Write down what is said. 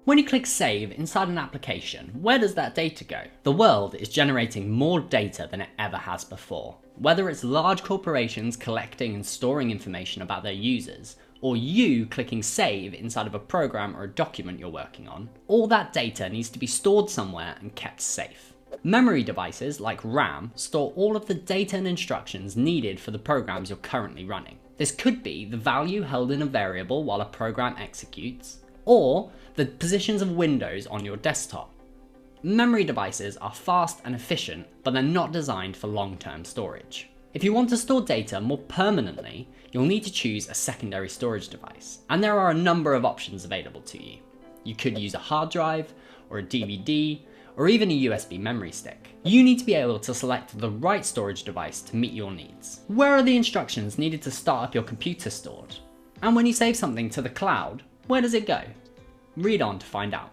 When you click save inside an application, where does that data go? The world is generating more data than it ever has before. Whether it's large corporations collecting and storing information about their users, or you clicking save inside of a program or a document you're working on, all that data needs to be stored somewhere and kept safe. Memory devices like RAM store all of the data and instructions needed for the programs you're currently running. This could be the value held in a variable while a program executes, or the positions of windows on your desktop. Memory devices are fast and efficient, but they're not designed for long-term storage. If you want to store data more permanently, you'll need to choose a secondary storage device, and there are a number of options available to you. You could use a hard drive, or a DVD, or even a USB memory stick. You need to be able to select the right storage device to meet your needs. Where are the instructions needed to start up your computer stored? And when you save something to the cloud, where does it go? Read on to find out.